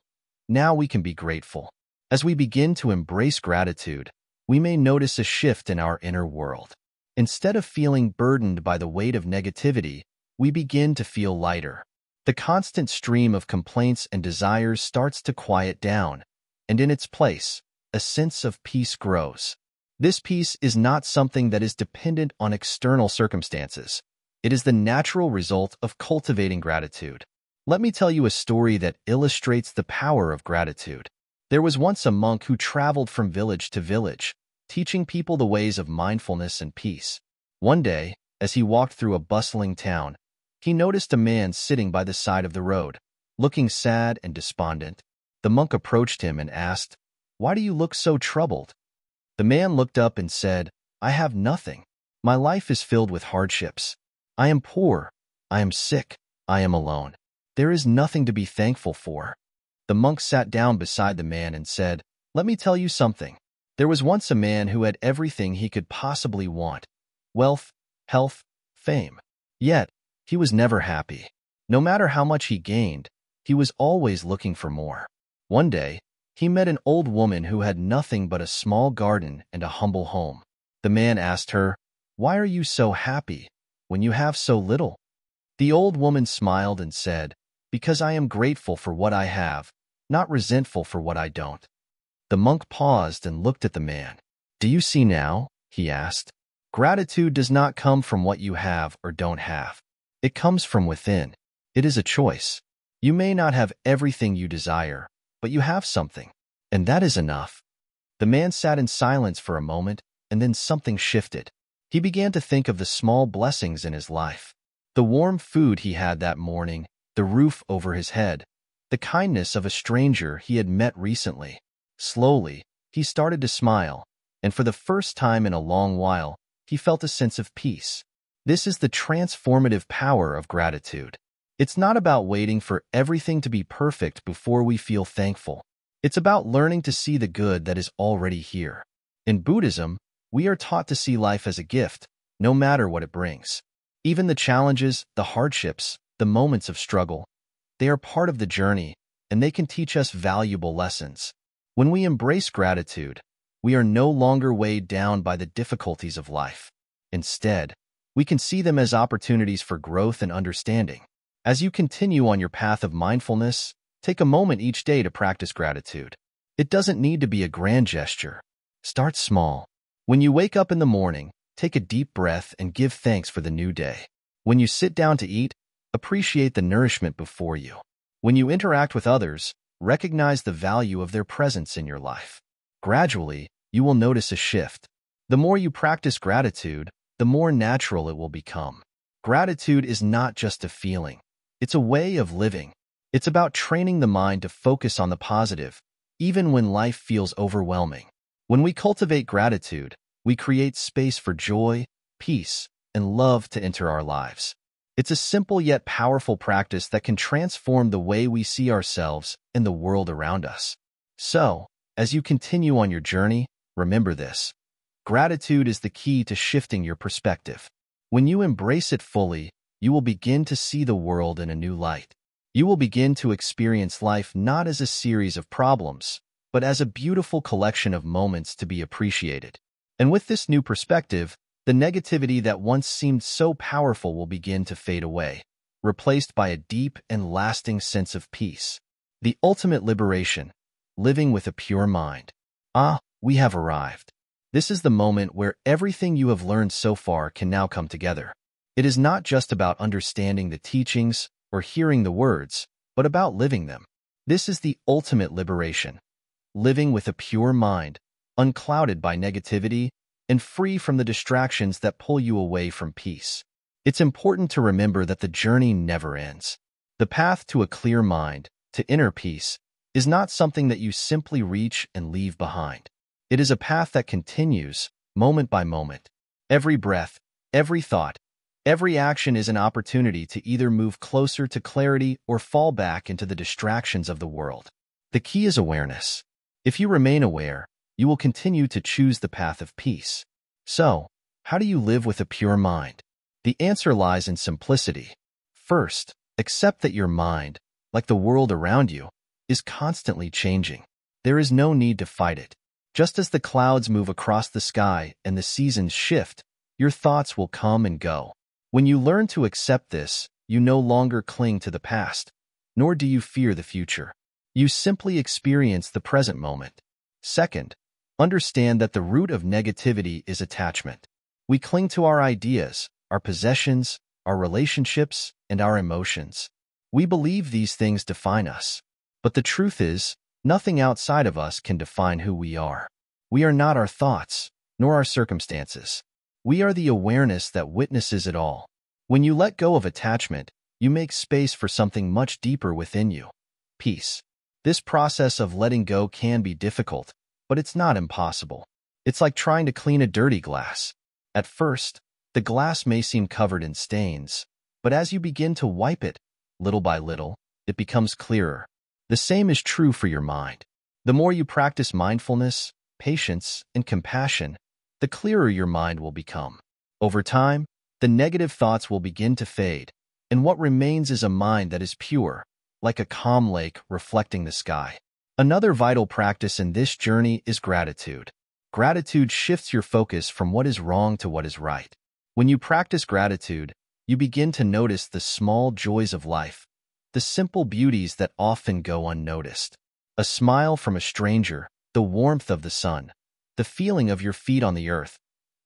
[SPEAKER 1] we can be grateful. As we begin to embrace gratitude, we may notice a shift in our inner world. Instead of feeling burdened by the weight of negativity, we begin to feel lighter. The constant stream of complaints and desires starts to quiet down, and in its place, a sense of peace grows. This peace is not something that is dependent on external circumstances. It is the natural result of cultivating gratitude. Let me tell you a story that illustrates the power of gratitude. There was once a monk who traveled from village to village, teaching people the ways of mindfulness and peace. One day, as he walked through a bustling town, he noticed a man sitting by the side of the road, looking sad and despondent. The monk approached him and asked, "Why do you look so troubled?" The man looked up and said, "I have nothing. My life is filled with hardships. I am poor. I am sick. I am alone. There is nothing to be thankful for." The monk sat down beside the man and said, "Let me tell you something. There was once a man who had everything he could possibly want: wealth, health, fame. Yet, he was never happy. No matter how much he gained, he was always looking for more. One day, he met an old woman who had nothing but a small garden and a humble home. The man asked her, 'Why are you so happy when you have so little?' The old woman smiled and said, 'Because I am grateful for what I have, not resentful for what I don't.'" The monk paused and looked at the man. "Do you see now?" he asked. "Gratitude does not come from what you have or don't have. It comes from within. It is a choice. You may not have everything you desire, but you have something, and that is enough." The man sat in silence for a moment, and then something shifted. He began to think of the small blessings in his life. The warm food he had that morning, the roof over his head, the kindness of a stranger he had met recently. Slowly, he started to smile, and for the first time in a long while, he felt a sense of peace. This is the transformative power of gratitude. It's not about waiting for everything to be perfect before we feel thankful. It's about learning to see the good that is already here. In Buddhism, we are taught to see life as a gift, no matter what it brings. Even the challenges, the hardships, the moments of struggle, they are part of the journey, and they can teach us valuable lessons. When we embrace gratitude, we are no longer weighed down by the difficulties of life. Instead, we can see them as opportunities for growth and understanding. As you continue on your path of mindfulness, take a moment each day to practice gratitude. It doesn't need to be a grand gesture. Start small. When you wake up in the morning, take a deep breath and give thanks for the new day. When you sit down to eat, appreciate the nourishment before you. When you interact with others, recognize the value of their presence in your life. Gradually, you will notice a shift. The more you practice gratitude, the more natural it will become. Gratitude is not just a feeling. It's a way of living. It's about training the mind to focus on the positive, even when life feels overwhelming. When we cultivate gratitude, we create space for joy, peace, and love to enter our lives. It's a simple yet powerful practice that can transform the way we see ourselves and the world around us. So, as you continue on your journey, remember this. Gratitude is the key to shifting your perspective. When you embrace it fully, you will begin to see the world in a new light. You will begin to experience life not as a series of problems, but as a beautiful collection of moments to be appreciated. And with this new perspective, the negativity that once seemed so powerful will begin to fade away, replaced by a deep and lasting sense of peace. The ultimate liberation, living with a pure mind. We have arrived. This is the moment where everything you have learned so far can now come together. It is not just about understanding the teachings or hearing the words, but about living them. This is the ultimate liberation. Living with a pure mind, unclouded by negativity, and free from the distractions that pull you away from peace. It's important to remember that the journey never ends. The path to a clear mind, to inner peace, is not something that you simply reach and leave behind. It is a path that continues, moment by moment. Every breath, every thought, every action is an opportunity to either move closer to clarity or fall back into the distractions of the world. The key is awareness. If you remain aware, you will continue to choose the path of peace. So, how do you live with a pure mind? The answer lies in simplicity. First, accept that your mind, like the world around you, is constantly changing. There is no need to fight it. Just as the clouds move across the sky and the seasons shift, your thoughts will come and go. When you learn to accept this, you no longer cling to the past, nor do you fear the future. You simply experience the present moment. Second, understand that the root of negativity is attachment. We cling to our ideas, our possessions, our relationships, and our emotions. We believe these things define us. But the truth is, nothing outside of us can define who we are. We are not our thoughts, nor our circumstances. We are the awareness that witnesses it all. When you let go of attachment, you make space for something much deeper within you. Peace. This process of letting go can be difficult, but it's not impossible. It's like trying to clean a dirty glass. At first, the glass may seem covered in stains, but as you begin to wipe it, little by little, it becomes clearer. The same is true for your mind. The more you practice mindfulness, patience, and compassion, the clearer your mind will become. Over time, the negative thoughts will begin to fade, and what remains is a mind that is pure, like a calm lake reflecting the sky. Another vital practice in this journey is gratitude. Gratitude shifts your focus from what is wrong to what is right. When you practice gratitude, you begin to notice the small joys of life, the simple beauties that often go unnoticed. A smile from a stranger, the warmth of the sun, the feeling of your feet on the earth.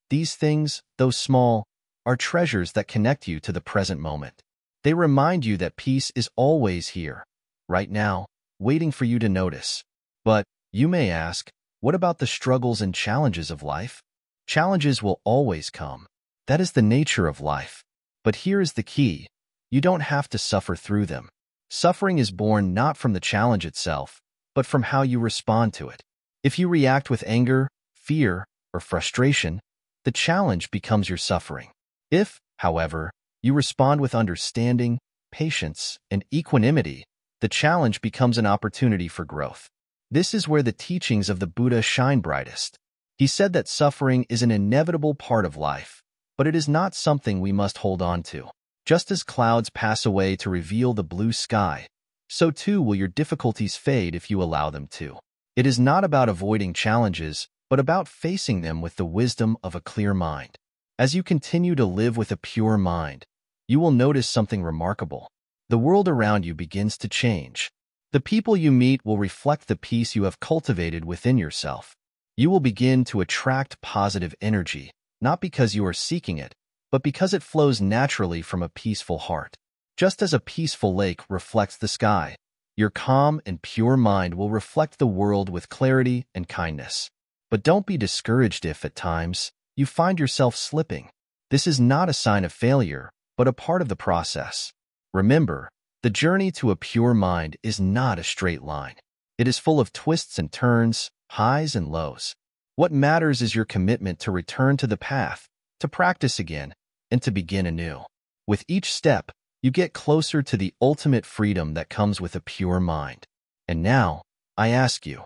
[SPEAKER 1] These things, though small, are treasures that connect you to the present moment. They remind you that peace is always here, right now, waiting for you to notice. But, you may ask, what about the struggles and challenges of life? Challenges will always come. That is the nature of life. But here is the key. You don't have to suffer through them. Suffering is born not from the challenge itself, but from how you respond to it. If you react with anger, fear, or frustration, the challenge becomes your suffering. If, however, you respond with understanding, patience, and equanimity, the challenge becomes an opportunity for growth. This is where the teachings of the Buddha shine brightest. He said that suffering is an inevitable part of life, but it is not something we must hold on to. Just as clouds pass away to reveal the blue sky, so too will your difficulties fade if you allow them to. It is not about avoiding challenges, but about facing them with the wisdom of a clear mind. As you continue to live with a pure mind, you will notice something remarkable. The world around you begins to change. The people you meet will reflect the peace you have cultivated within yourself. You will begin to attract positive energy, not because you are seeking it, but because it flows naturally from a peaceful heart. Just as a peaceful lake reflects the sky, your calm and pure mind will reflect the world with clarity and kindness. But don't be discouraged if, at times, you find yourself slipping. This is not a sign of failure, but a part of the process. Remember, the journey to a pure mind is not a straight line. It is full of twists and turns, highs and lows. What matters is your commitment to return to the path, to practice again, and to begin anew. With each step, you get closer to the ultimate freedom that comes with a pure mind. And now, I ask you,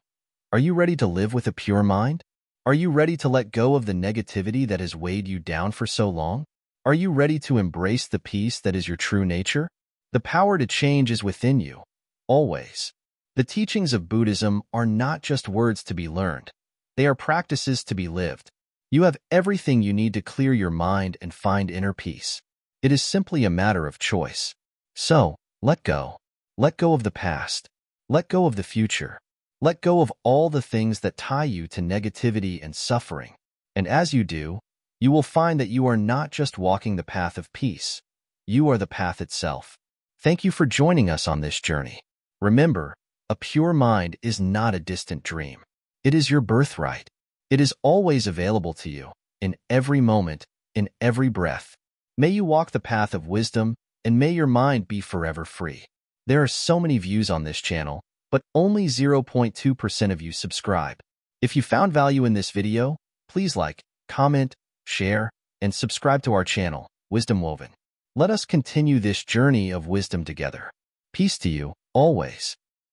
[SPEAKER 1] are you ready to live with a pure mind? Are you ready to let go of the negativity that has weighed you down for so long? Are you ready to embrace the peace that is your true nature? The power to change is within you, always. The teachings of Buddhism are not just words to be learned. They are practices to be lived. You have everything you need to clear your mind and find inner peace. It is simply a matter of choice. So, let go. Let go of the past. Let go of the future. Let go of all the things that tie you to negativity and suffering. And as you do, you will find that you are not just walking the path of peace. You are the path itself. Thank you for joining us on this journey. Remember, a pure mind is not a distant dream. It is your birthright. It is always available to you, in every moment, in every breath. May you walk the path of wisdom, and may your mind be forever free. There are so many views on this channel, but only 0.2% of you subscribe. If you found value in this video, please like, comment, share, and subscribe to our channel, Wisdom Woven. Let us continue this journey of wisdom together. Peace to you, always.